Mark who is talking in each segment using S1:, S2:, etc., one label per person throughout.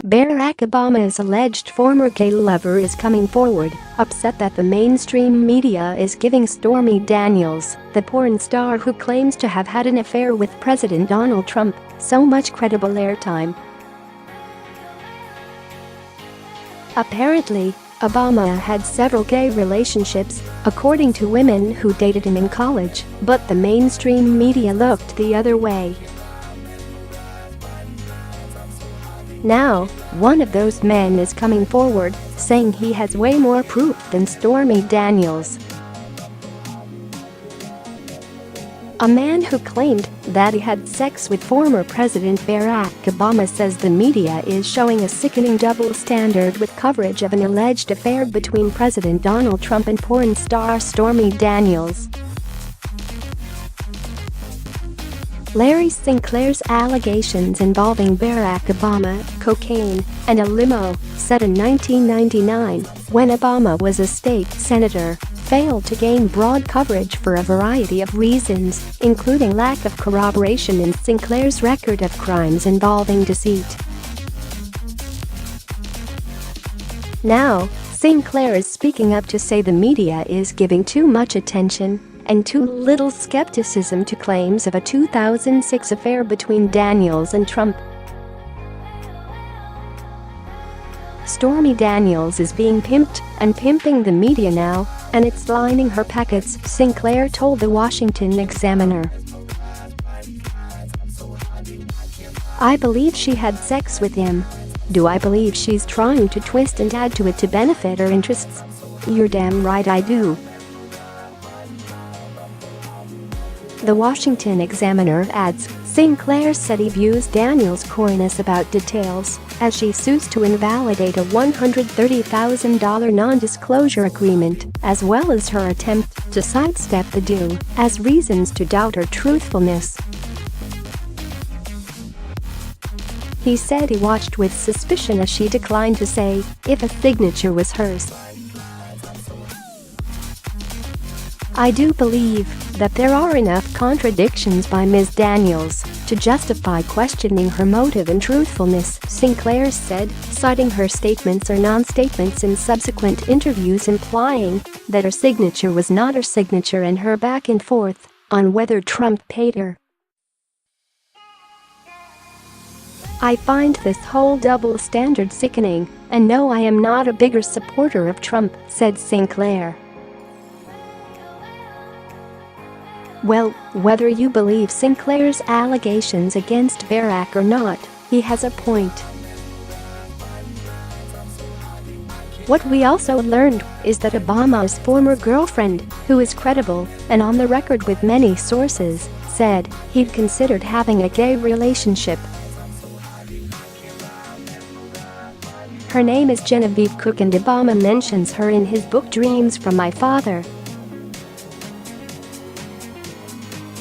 S1: Barack Obama's alleged former gay lover is coming forward, upset that the mainstream media is giving Stormy Daniels, the porn star who claims to have had an affair with President Donald Trump, so much credible airtime. Apparently, Obama had several gay relationships, according to women who dated him in college, but the mainstream media looked the other way. Now, one of those men is coming forward, saying he has way more proof than Stormy Daniels. A man who claimed that he had sex with former President Barack Obama says the media is showing a sickening double standard with coverage of an alleged affair between President Donald Trump and porn star Stormy Daniels. Larry Sinclair's allegations involving Barack Obama, cocaine, and a limo, set in 1999, when Obama was a state senator, failed to gain broad coverage for a variety of reasons, including lack of corroboration in Sinclair's record of crimes involving deceit. Now, Sinclair is speaking up to say the media is giving too much attention and too little skepticism to claims of a 2006 affair between Daniels and Trump. Stormy Daniels is being pimped and pimping the media now, and it's lining her pockets, Sinclair told the Washington Examiner. I believe she had sex with him. Do I believe she's trying to twist and add to it to benefit her interests? You're damn right I do. The Washington Examiner adds, Sinclair said he views Daniels' coyness about details as she sues to invalidate a $130,000 non-disclosure agreement, as well as her attempt to sidestep the deal, as reasons to doubt her truthfulness. He said he watched with suspicion as she declined to say if a signature was hers. I do believe that there are enough contradictions by Ms. Daniels to justify questioning her motive and truthfulness, Sinclair said, citing her statements or non-statements in subsequent interviews implying that her signature was not her signature and her back and forth on whether Trump paid her. I find this whole double standard sickening, and no, I am not a bigger supporter of Trump, said Sinclair. Well, whether you believe Sinclair's allegations against Barack or not, he has a point. What we also learned is that Obama's former girlfriend, who is credible and on the record with many sources, said he'd considered having a gay relationship. Her name is Genevieve Cook, and Obama mentions her in his book Dreams from My Father.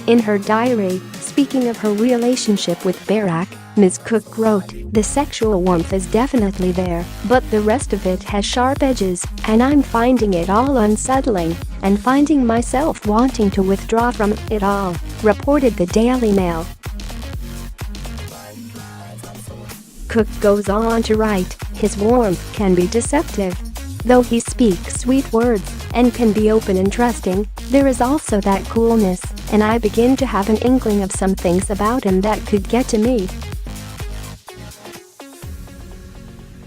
S1: In her diary, speaking of her relationship with Barack, Ms. Cook wrote, "The sexual warmth is definitely there, but the rest of it has sharp edges, and I'm finding it all unsettling and finding myself wanting to withdraw from it all," reported the Daily Mail. Cook goes on to write, his warmth can be deceptive. Though he speaks sweet words and can be open and trusting, there is also that coolness, and I begin to have an inkling of some things about him that could get to me.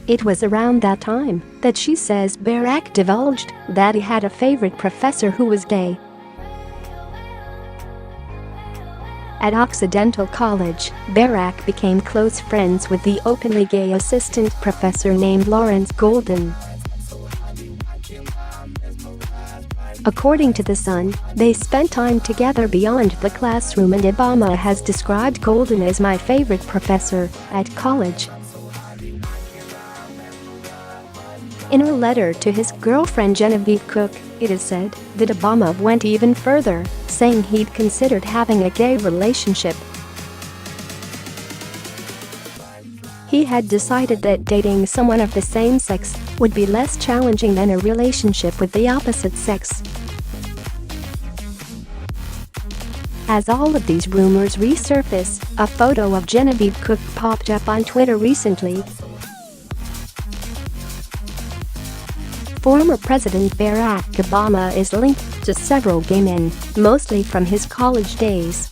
S1: It was around that time that she says Barack divulged that he had a favorite professor who was gay. At Occidental College, Barack became close friends with the openly gay assistant professor named Lawrence Golden. According to The Sun, they spent time together beyond the classroom, and Obama has described Golden as my favorite professor at college. In a letter to his girlfriend Genevieve Cook, it is said that Obama went even further, saying he'd considered having a gay relationship. He had decided that dating someone of the same sex would be less challenging than a relationship with the opposite sex. As all of these rumors resurface, a photo of Genevieve Cook popped up on Twitter recently. Former President Barack Obama is linked to several gay men, mostly from his college days.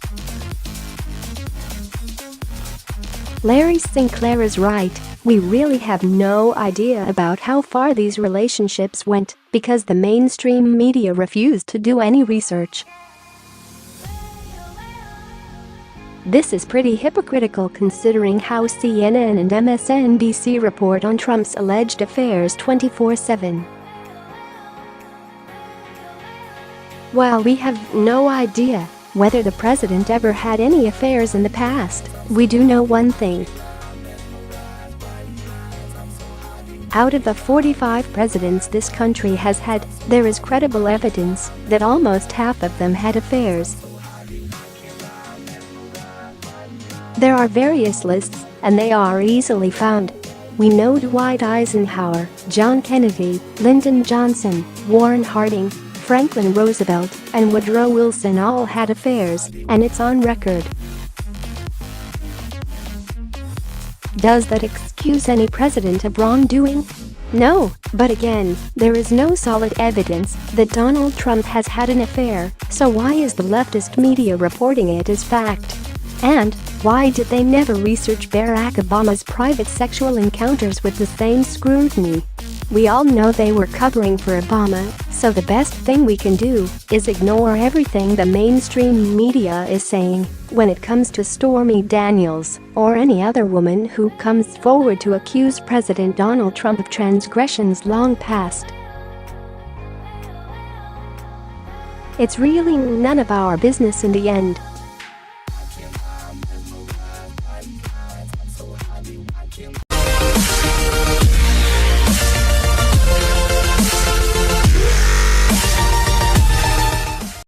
S1: Larry Sinclair is right. We really have no idea about how far these relationships went because the mainstream media refused to do any research. This is pretty hypocritical considering how CNN and MSNBC report on Trump's alleged affairs 24/7. While we have no idea whether the president ever had any affairs in the past, we do know one thing. Out of the 45 presidents this country has had, there is credible evidence that almost half of them had affairs. There are various lists, and they are easily found. We know Dwight Eisenhower, John Kennedy, Lyndon Johnson, Warren Harding, Franklin Roosevelt, and Woodrow Wilson all had affairs, and it's on record. Does that excuse any president of wrongdoing? No, but again, there is no solid evidence that Donald Trump has had an affair, so why is the leftist media reporting it as fact? And why did they never research Barack Obama's private sexual encounters with the same scrutiny? We all know they were covering for Obama, so the best thing we can do is ignore everything the mainstream media is saying when it comes to Stormy Daniels or any other woman who comes forward to accuse President Donald Trump of transgressions long past. It's really none of our business in the end.